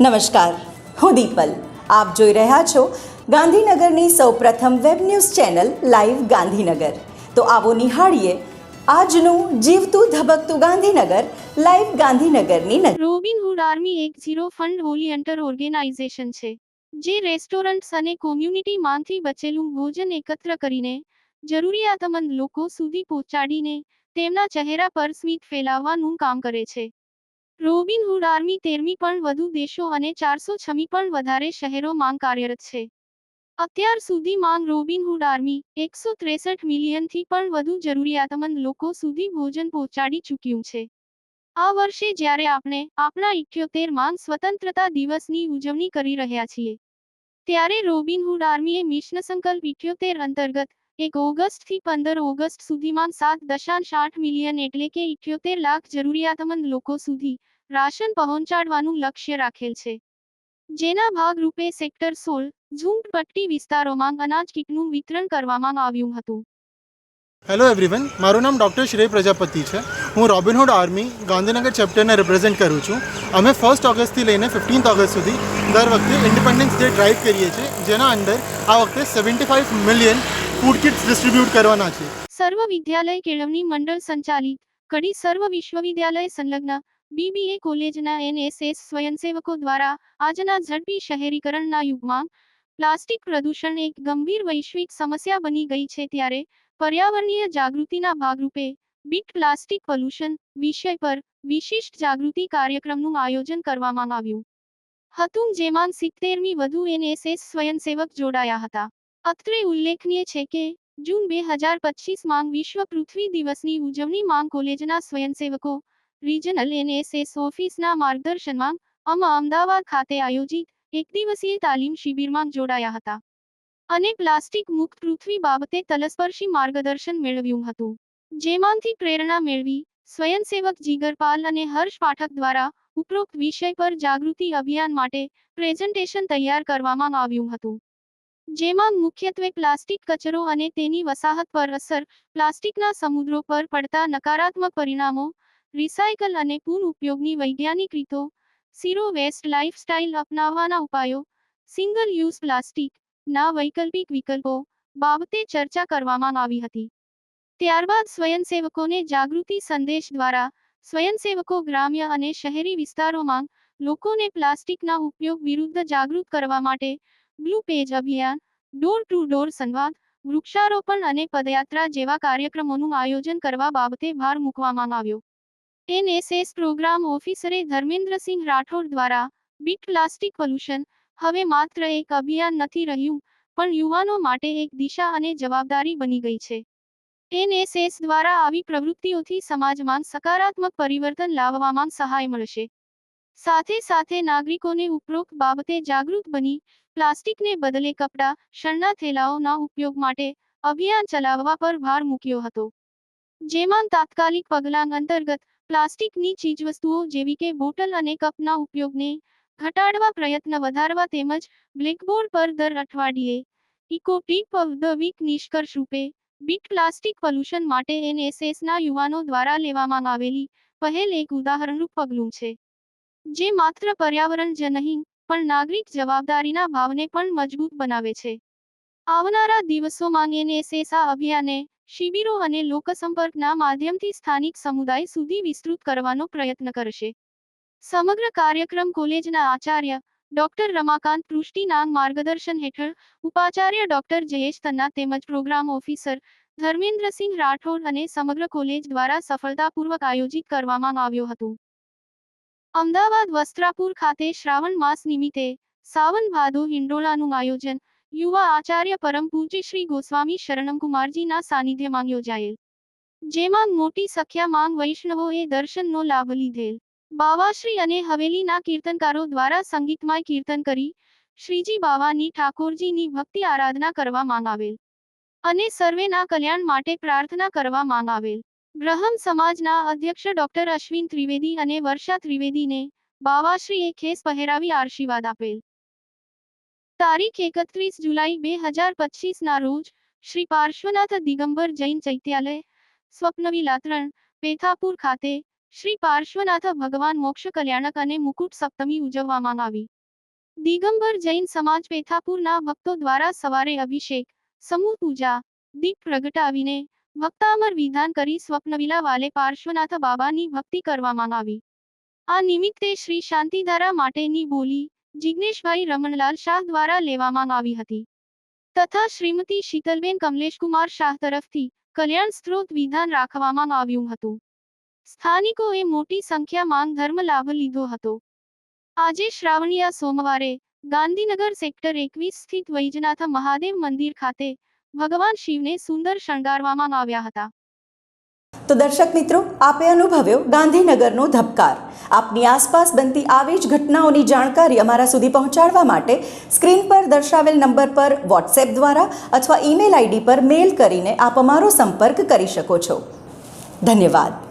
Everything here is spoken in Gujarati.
નમસ્કાર, હું દીપલ. આપ જોઈ રહ્યા છો ગાંધીનગરની સૌપ્રથમ web news channel live Gandhinagar. તો આવો નિહાળીએ આજનું જીવતું ધબકતું ગાંધીનગર લાઈવ ગાંધીનગરની નજર. રોબિનહુડ આર્મી એક ઝીરો ફંડ વોલિયન્ટર ઓર્ગેનાઇઝેશન છે, જે રેસ્ટોરન્ટ્સ અને કોમ્યુનિટીમાંથી બચેલું ભોજન એકત્ર કરીને જરૂરિયાતમંદ લોકો સુધી પહોંચાડીને તેમના ચહેરા પર સ્મિત ફેલાવવાનું કામ કરે છે. રોબિનહુડ આર્મી 13મી પણ વધુ દેશો અને 406મી પણ વધારે શહેરોમાં કાર્યરત છે. અત્યાર સુધીમાં રોબિનહુડ આર્મી 163 મિલિયનથી પણ વધુ જરૂરિયાતમંદ લોકો સુધી ભોજન પહોંચાડી ચૂક્યું છે. આ વર્ષે જ્યારે આપણે આપણા 78માં સ્વતંત્રતા દિવસની ઉજવણી કરી રહ્યા છીએ, ત્યારે રોબિનહુડ આર્મીએ મિશન સંકલ્પ 78 અંતર્ગત 1 ઓગસ્ટથી 15 ઓગસ્ટ સુધીમાં 7.8 મિલિયન એટલે કે 78 લાખ જરૂરિયાતમંદ લોકો સુધી રાશન પહોંચાડવાનું લક્ષ્ય રાખેલ છે. જેના ભાગરૂપે સેક્ટર 16 ઝૂંપડપટ્ટી વિસ્તારોમાં અનાજ કીટનું વિતરણ કરવામાં આવ્યું હતું. હેલો એવરીવન, મારું નામ ડૉક્ટર શ્રેય પ્રજાપતિ છે. હું રોબિનહુડ આર્મી ગાંધીનગર ચેપ્ટરને રિપ્રેઝેન્ટ કરું છું. અમે 1 ઓગસ્ટથી લઈને 15 ઓગસ્ટ સુધી દર વખતે ઇન્ડિપેન્ડન્સ ડે ડ્રાઈવ કરીએ છીએ, જેના અંડર આ વખતે 75 મિલિયન ફૂડ કિટ્સ ડિસ્ટ્રીબ્યુટ કરવાના છે. સર્વ વિદ્યાલય કેળવણી મંડળ સંચાલિત કડી સર્વ વિશ્વવિદ્યાલય સંલગ્ન BBA કોલેજના NSS સ્વયંસેવકો દ્વારા આજના ઝડપી શહેરીકરણના યુગમાં પ્લાસ્ટિક પ્રદૂષણ એક ગંભીર વૈશ્વિક સમસ્યા બની ગઈ છે, ત્યારે પર્યાવરણીય જાગૃતિના ભાગરૂપે બીટ પ્લાસ્ટિક પોલ્યુશન વિષય પર વિશિષ્ટ જાગૃતિ કાર્યક્રમનું આયોજન કરવામાં આવ્યું હતું, જેમાં 70મી વધુ NSS સ્વયંસેવક જોડાયા હતા. અત્રે ઉલ્લેખનીય છે કે જૂન 2025માં વિશ્વ પૃથ્વી દિવસની ઉજવણીમાં કોલેજના સ્વયંસેવકો રિજનલ NSS ઓફિસના માર્ગદર્શનમાં અમદાવાદ ખાતે આયોજિત એકદિવસીય તાલીમ શિબિરમાં જોડાયા હતા અને પ્લાસ્ટિક મુક્ત પૃથ્વી બાબતે તલસ્પર્શી માર્ગદર્શન મેળવ્યું હતું, જેમાંથી પ્રેરણા મેળવી સ્વયંસેવક જીગરપાલ અને હર્ષ પાઠક દ્વારા ઉપરોક્ત વિષય પર જાગૃતિ અભિયાન માટે પ્રેઝન્ટેશન તૈયાર કરવામાં આવ્યું હતું, જેમાં મુખ્યત્વે પ્લાસ્ટિક કચરો અને તેની વસાહત પર અસર, પ્લાસ્ટિકના સમુદ્રો પર પડતા નકારાત્મક પરિણામો, રિસાયકલ અને પુનઃઉપયોગની વૈજ્ઞાનિક રીતો, ઝીરો વેસ્ટ લાઇફસ્ટાઇલ અપનાવવાના ઉપાયો, સિંગલ યુઝ પ્લાસ્ટિક ના વૈકલ્પિક વિકલ્પો બાબતે ચર્ચા કરવામાં આવી હતી. ત્યારબાદ સ્વયંસેવકોને જાગૃતિ સંદેશ દ્વારા સ્વયંસેવકો ગ્રામ્ય અને શહેરી વિસ્તારોમાં લોકોને પ્લાસ્ટિકના ઉપયોગ વિરુદ્ધ જાગૃત કરવા માટે બ્લુ પેજ અભિયાન, ડોર ટુ ડોર સંવાદ, વૃક્ષારોપણ અને પદયાત્રા જેવા કાર્યક્રમોનું આયોજન કરવા બાબતે ભાર મૂકવામાં આવ્યો. NSS પ્રોગ્રામ ઓફિસરે ધર્મેન્દ્રસિંહ રાઠોડ દ્વારા બીટ પ્લાસ્ટિક પોલ્યુશન હવે માત્ર એક અભિયાન નથી રહ્યું, પણ યુવાનો માટે એક દિશા અને જવાબદારી બની ગઈ છે. NSS દ્વારા આવી પ્રવૃત્તિઓથી સમાજમાં સકારાત્મક પરિવર્તન લાવવામાં સહાય મળશે. સાથે સાથે નાગરિકોને ઉપરોક્ત બાબતે જાગૃત બની પ્લાસ્ટિકને બદલે કપડાં, શણના થેલાઓના ઉપયોગ માટે અભિયાન ચલાવવા પર ભાર મૂક્યો હતો, જેમાં તાત્કાલિક પગલાં અંતર્ગત પ્લાસ્ટિકની ચીજવસ્તુઓ જેવી કે બોટલ અને કપના ઉપયોગને ઘટાડવા પ્રયત્ન વધારવા તેમજ બ્લેકબોર્ડ પર દર અઠવાડિયે eco tip of the week નિષ્કર્ષ રૂપે બીટ પ્લાસ્ટિક પોલ્યુશન માટે NSSના યુવાનો દ્વારા લેવામાં આવેલી પહેલ એક ઉદાહરણરૂપ પગલું છે, જે માત્ર પર્યાવરણ જ નહીં પણ નાગરિક જવાબદારીના ભાવને પણ મજબૂત બનાવે છે. આવનારા દિવસોમાં NSS આ અભિયાનને શિબિરો અને લોકસંપર્કના માધ્યમથી સ્થાનિક સમુદાય સુધી વિસ્તૃત કરવાનો પ્રયત્ન કરશે. સમગ્ર કાર્યક્રમ કોલેજના આચાર્ય ડોક્ટર રમાકાંત પૃષ્ટિના માર્ગદર્શન હેઠળ ઉપાચાર્ય ડોક્ટર જયેશ તન્ના તેમજ પ્રોગ્રામ ઓફિસર ધર્મેન્દ્રસિંહ રાઠોડ અને સમગ્ર કોલેજ દ્વારા સફળતાપૂર્વક આયોજિત કરવામાં આવ્યો હતું. અમદાવાદ વસ્ત્રાપુર ખાતે શ્રાવણ માસ નિમિત્તે સાવન ભાદો હિંડોળાનું આયોજન યુવા આચાર્ય પરમ પૂજ્ય શ્રી ગોસ્વામી શરણમકુમારજીના સાનિધ્યમાં યોજાયેલ, જેમાં મોટી સંખ્યામાં વૈષ્ણવોએ દર્શનનો લાભ લીધેલ. બાવાશ્રી અને હવેલીના કીર્તનકારો દ્વારા સંગીતમય કીર્તન કરી શ્રીજી બાવાની ઠાકોરજીની ભક્તિ આરાધના કરવામાં આવેલ અને સર્વેના કલ્યાણ માટે પ્રાર્થના કરવામાં આવેલ. બ્રહ્મ સમાજના અધ્યક્ષ ડોક્ટર અશ્વિન ત્રિવેદી અને વર્ષા ત્રિવેદીને બાવાશ્રીએ ખેસ પહેરાવી આશીર્વાદ આપેલ. તારીખ 31 જુલાઈ 2025ના રોજ શ્રી પાર્શ્વનાથ દિગંબર જૈન ચૈત્યાલય, સ્વપ્નવિલા 3, પેથાપુર ખાતે શ્રી પાર્શ્વનાથ ભગવાન મોક્ષ કલ્યાણક અને મુકુટ સપ્તમી ઉજવવામાં આવી. દિગંબર જૈન સમાજ પેથાપુરના ભક્તો દ્વારા સવારે અભિષેક, સમૂહ પૂજા, દીપ પ્રગટાવીને ભક્તામર વિધાન કરી સ્વપ્નવિલા વાલે પાર્શ્વનાથ બાબાની ભક્તિ કરવામાં આવી. આ નિમિત્તે શ્રી શાંતિધારા માટેની બોલી જિગ્નેશભાઈ રમણલાલ શાહ દ્વારા લેવામાં આવી હતી તથા શ્રીમતી શીતલબેન કમલેશકુમાર શાહ તરફથી કલ્યાણ સ્ત્રોત વિધાન રાખવામાં આવ્યું હતું. સ્થાનિકોએ મોટી સંખ્યામાં ધર્મ લાભ લીધો હતો. આજે શ્રાવણીયા સોમવારે ગાંધીનગર સેક્ટર 21 સ્થિત વૈજનાથ મહાદેવ મંદિર ખાતે ભગવાન શિવને સુંદર શણગારવામાં આવ્યા હતા. તો દર્શક મિત્રો, આપે અનુભવ્યો ગાંધીનગરનો ધબકાર. આપની આસપાસ બનતી આવી જ ઘટનાઓની જાણકારી અમારા સુધી પહોંચાડવા માટે સ્ક્રીન પર દર્શાવેલ નંબર પર વોટ્સએપ દ્વારા અથવા ઈમેલ આઈડી પર મેલ કરીને આપ અમારો સંપર્ક કરી શકો છો. ધન્યવાદ.